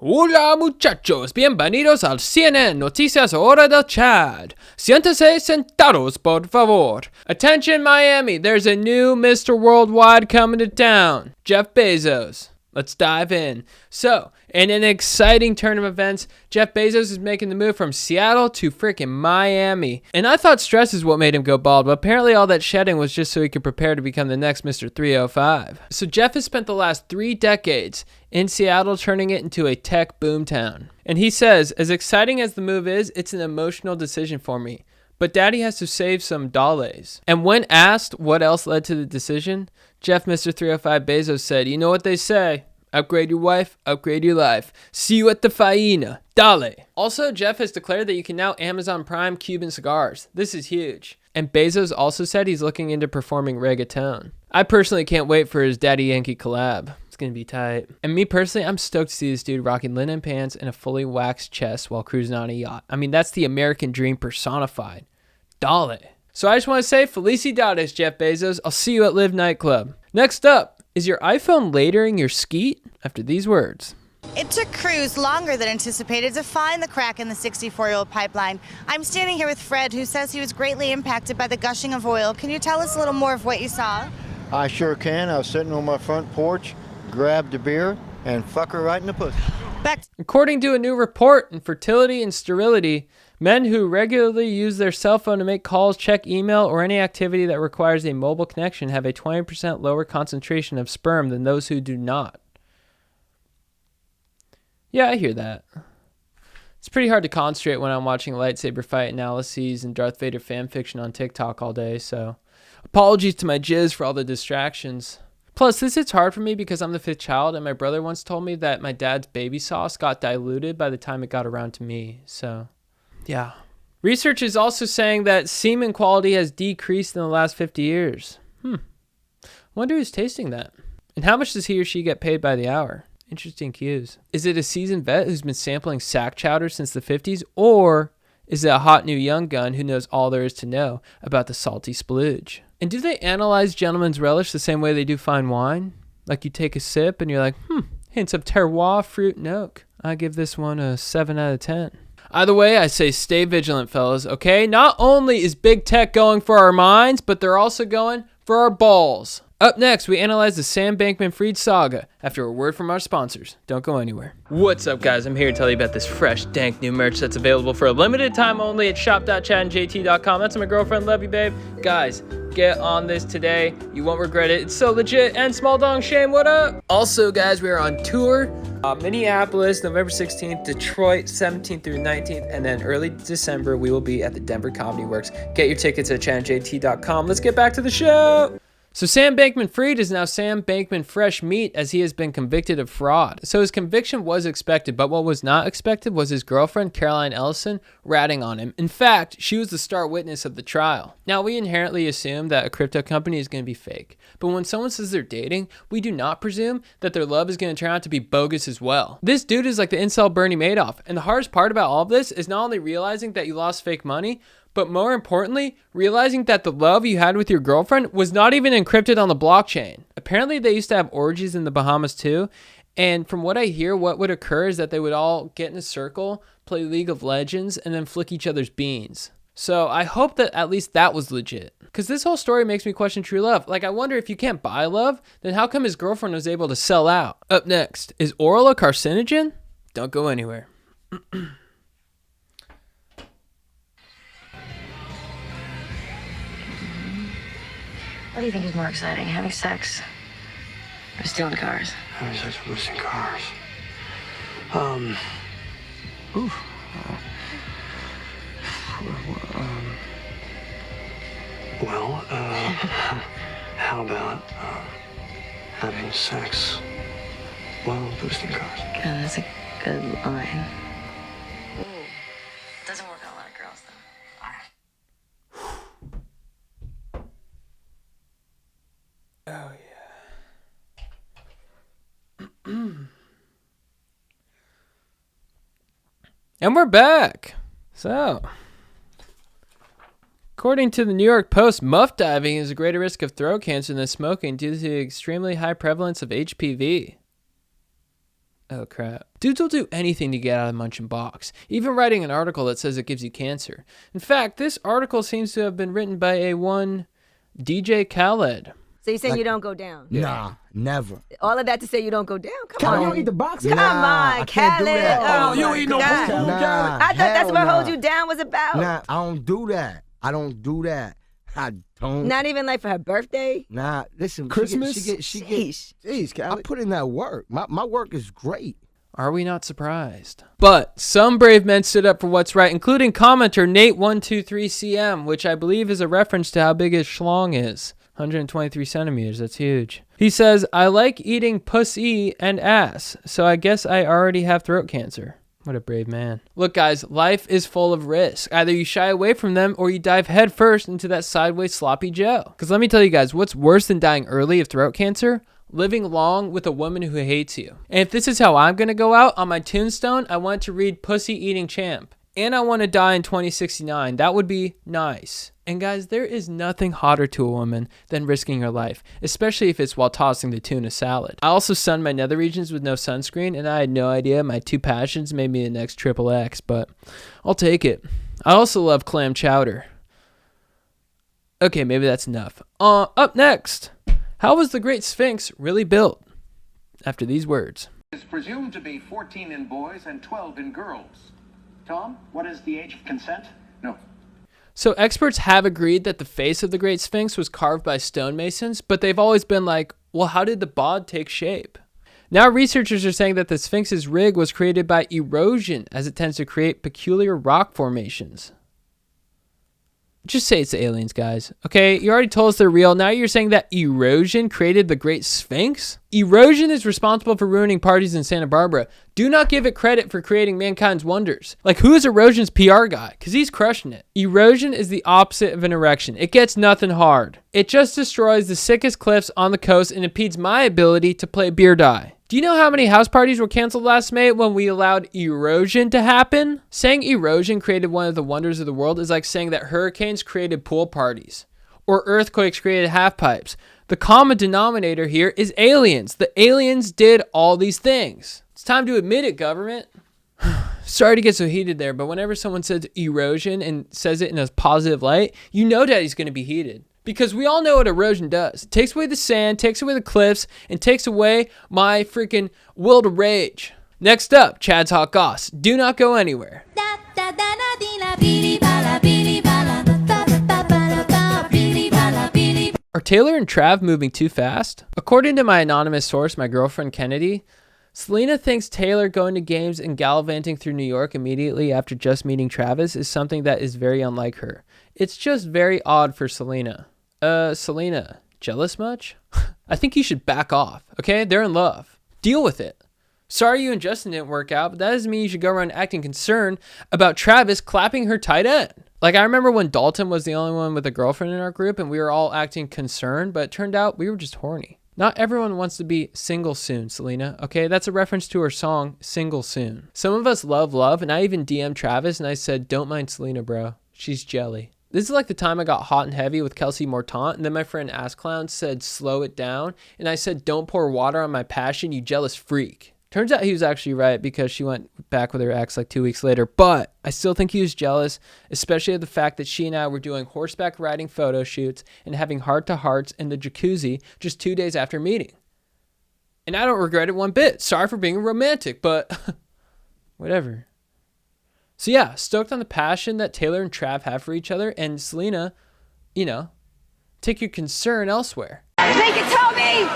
Hola muchachos, bienvenidos al CNN Noticias Hora del Chad. Siéntese sentados, por favor. Attention Miami, there's a new Mr. Worldwide coming to town. Jeff Bezos. Let's dive in. So, in an exciting turn of events, Jeff Bezos is making the move from Seattle to freaking Miami. And I thought stress is what made him go bald, but apparently all that shedding was just so he could prepare to become the next Mr. 305. So Jeff has spent the last 3 decades in Seattle turning it into a tech boomtown. And he says, as exciting as the move is, it's an emotional decision for me. But daddy has to save some dollars. And when asked what else led to the decision, Jeff Mr. 305 Bezos said, you know what they say, upgrade your wife, upgrade your life. See you at the faena. Dale. Also, Jeff has declared that you can now Amazon Prime Cuban cigars. This is huge. And Bezos also said he's looking into performing reggaeton. I personally can't wait for his Daddy Yankee collab. It's going to be tight. And me personally, I'm stoked to see this dude rocking linen pants and a fully waxed chest while cruising on a yacht. I mean, that's the American dream personified. Dale. So I just want to say, felicidades, Jeff Bezos. I'll see you at Live Nightclub. Next up, is your iPhone latering your skeet? After these words. It took crews longer than anticipated to find the crack in the 64-year-old pipeline. I'm standing here with Fred, who says he was greatly impacted by the gushing of oil. Can you tell us a little more of what you saw? I sure can. I was sitting on my front porch, grabbed a beer, and fuck her right in the pussy. According to a new report in Fertility and Sterility, men who regularly use their cell phone to make calls, check email, or any activity that requires a mobile connection have a 20% lower concentration of sperm than those who do not. Yeah, I hear that. It's pretty hard to concentrate when I'm watching lightsaber fight analyses and Darth Vader fanfiction on TikTok all day, so apologies to my jizz for all the distractions. Plus, this hits hard for me because I'm the 5th child, and my brother once told me that my dad's baby sauce got diluted by the time it got around to me, so yeah. Research is also saying that semen quality has decreased in the last 50 years. Wonder who's tasting that. And how much does he or she get paid by the hour? Interesting cues. Is it a seasoned vet who's been sampling sack chowder since the 50s? Or is it a hot new young gun who knows all there is to know about the salty splooge? And do they analyze gentleman's relish the same way they do fine wine? Like you take a sip and you're like, hints of terroir, fruit, and oak. I give this one a 7 out of 10. Either way, I say stay vigilant, fellas, okay? Not only is big tech going for our minds, but they're also going for our balls. Up next, we analyze the Sam Bankman Fried saga after a word from our sponsors. Don't go anywhere. What's up, guys? I'm here to tell you about this fresh, dank new merch that's available for a limited time only at shop.chatandjt.com. That's my girlfriend. Love you, babe. Guys, get on this today. You won't regret it. It's so legit. And Small Dong Shame, what up? Also, guys, we are on tour. Minneapolis, November 16th, Detroit, 17th through 19th, and then early December, we will be at the Denver Comedy Works. Get your tickets at chatandjt.com. Let's get back to the show. So Sam Bankman Fried is now Sam Bankman Fresh Meat, as he has been convicted of fraud. So his conviction was expected, but what was not expected was his girlfriend, Caroline Ellison, ratting on him. In fact, she was the star witness of the trial. Now, we inherently assume that a crypto company is going to be fake. But when someone says they're dating, we do not presume that their love is going to turn out to be bogus as well. This dude is like the incel Bernie Madoff. And the hardest part about all of this is not only realizing that you lost fake money, but more importantly, realizing that the love you had with your girlfriend was not even encrypted on the blockchain. Apparently, they used to have orgies in the Bahamas too. And from what I hear, what would occur is that they would all get in a circle, play League of Legends, and then flick each other's beans. So I hope that at least that was legit. Because this whole story makes me question true love. Like, I wonder if you can't buy love, then how come his girlfriend was able to sell out? Up next, is oral a carcinogen? Don't go anywhere. What do you think is more exciting, having sex or stealing cars? Having sex or stealing cars. How about having sex while boosting cars? God, that's a good line. Ooh. Doesn't work on a lot of girls, though. Oh, yeah. And we're back. So, according to the New York Post, muff diving is a greater risk of throat cancer than smoking due to the extremely high prevalence of HPV. Oh, crap. Dudes will do anything to get out of the Munchin box, even writing an article that says it gives you cancer. In fact, this article seems to have been written by a one DJ Khaled. So you're saying you don't go down? Nah, never. All of that to say you don't go down? Come I on. don't eat the box. Come on, I can't do Khaled. that. Oh, you my ain't no God. boo-boo, Nah, I thought that's hell what nah. Hold You Down was about. Nah, I don't do that. I don't do that. I don't. Not even like for her birthday? Nah, listen. Christmas? She get. Sheesh. Jeez, I Callie. put in that work. My work is great. Are we not surprised? But some brave men stood up for what's right, including commenter Nate123CM, which I believe is a reference to how big his schlong is. 123 centimeters, that's huge. He says, I like eating pussy and ass, so I guess I already have throat cancer. What a brave man. Look, guys, life is full of risk. Either you shy away from them or you dive headfirst into that sideways sloppy Joe. Because let me tell you guys, what's worse than dying early of throat cancer? Living long with a woman who hates you. And if this is how I'm going to go out, on my tombstone, I want to read Pussy Eating Champ. And I want to die in 2069. That would be nice. And guys, there is nothing hotter to a woman than risking her life, especially if it's while tossing the tuna salad. I also sunned my nether regions with no sunscreen, and I had no idea my two passions made me the next triple X, but I'll take it. I also love clam chowder. Okay, maybe that's enough. Up next, how was the Great Sphinx really built? After these words. Is presumed to be 14 in boys and 12 in girls. Tom, what is the age of consent? No. So experts have agreed that the face of the Great Sphinx was carved by stonemasons, but they've always been like, well, how did the bod take shape? Now researchers are saying that the Sphinx's rig was created by erosion, as it tends to create peculiar rock formations. Just say it's the aliens, guys. Okay, you already told us they're real. Now you're saying that erosion created the Great Sphinx? Erosion is responsible for ruining parties in Santa Barbara. Do not give it credit for creating mankind's wonders. Like, who is erosion's PR guy? Because he's crushing it. Erosion is the opposite of an erection. It gets nothing hard. It just destroys the sickest cliffs on the coast and impedes my ability to play beer die. Do you know how many house parties were canceled last May when we allowed erosion to happen? Saying erosion created one of the wonders of the world is like saying that hurricanes created pool parties or earthquakes created half pipes. The common denominator here is aliens. The aliens did all these things. It's time to admit it, government. Sorry to get so heated there, but whenever someone says erosion and says it in a positive light, you know Daddy's going to be heated. Because we all know what erosion does. It takes away the sand, takes away the cliffs, and takes away my freaking will to rage. Next up, Chad's Hot Goss. Do not go anywhere. Are Taylor and Trav moving too fast? According to my anonymous source, my girlfriend Kennedy, Selena thinks Taylor going to games and gallivanting through New York immediately after just meeting Travis is something that is very unlike her. It's just very odd for Selena. Selena, jealous much? I think you should back off, okay? They're in love. Deal with it. Sorry you and Justin didn't work out, but that doesn't mean you should go around acting concerned about Travis clapping her tight end. Like, I remember when Dalton was the only one with a girlfriend in our group and we were all acting concerned, but it turned out we were just horny. Not everyone wants to be single soon, Selena, okay? That's a reference to her song, Single Soon. Some of us love, and I even DM'd Travis and I said, don't mind Selena, bro. She's jelly. This is like the time I got hot and heavy with Kelce Mortant, and then my friend Ass Clown said, slow it down. And I said, don't pour water on my passion, you jealous freak. Turns out he was actually right because she went back with her ex like 2 weeks later. But I still think he was jealous, especially of the fact that she and I were doing horseback riding photo shoots and having heart-to-hearts in the jacuzzi just 2 days after meeting. And I don't regret it one bit. Sorry for being romantic, but whatever. So yeah, stoked on the passion that Taylor and Trav have for each other. And Selena, you know, take your concern elsewhere. Take it, Toby!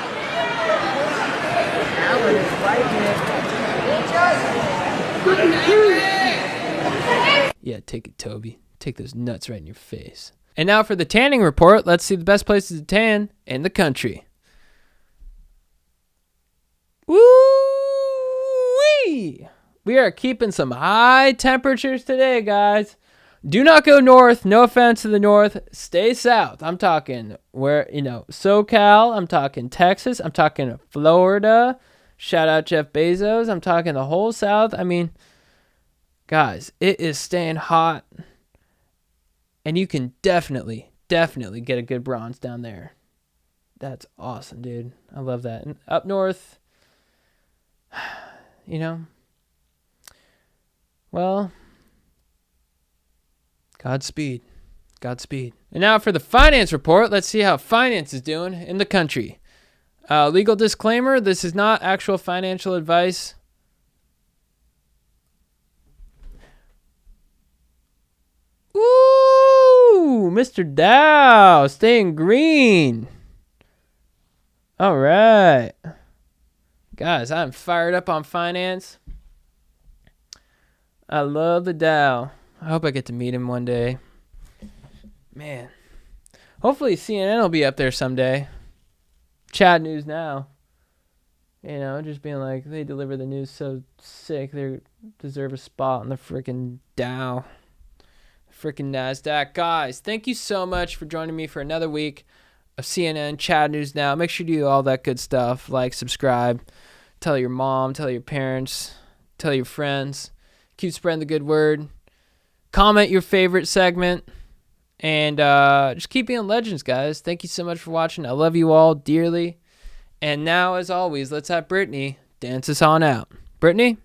Yeah, take it, Toby. Take those nuts right in your face. And now for the tanning report. Let's see the best places to tan in the country. Woo-wee! We are keeping some high temperatures today, guys. Do not go north. No offense to the north. Stay south. I'm talking SoCal. I'm talking Texas. I'm talking Florida. Shout out Jeff Bezos. I'm talking the whole South. I mean, guys, it is staying hot. And you can definitely get a good bronze down there. That's awesome, dude. I love that. And up north, you know, well, Godspeed. Godspeed. And now for the finance report. Let's see how finance is doing in the country. Legal disclaimer, this is not actual financial advice. Ooh, Mr. Dow, staying green. All right. Guys, I'm fired up on finance. I love the Dow. I hope I get to meet him one day. Man. Hopefully CNN will be up there someday. Chad News Now. You know, just being like, they deliver the news so sick, they deserve a spot on the freaking Dow. Freaking NASDAQ. Guys, thank you so much for joining me for another week of CNN Chad News Now. Make sure you do all that good stuff. Like, subscribe, tell your mom, tell your parents, tell your friends. Keep spreading the good word. Comment your favorite segment. And just keep being legends, guys. Thank you so much for watching. I love you all dearly. And now, as always, let's have Brittany dance us on out. Brittany?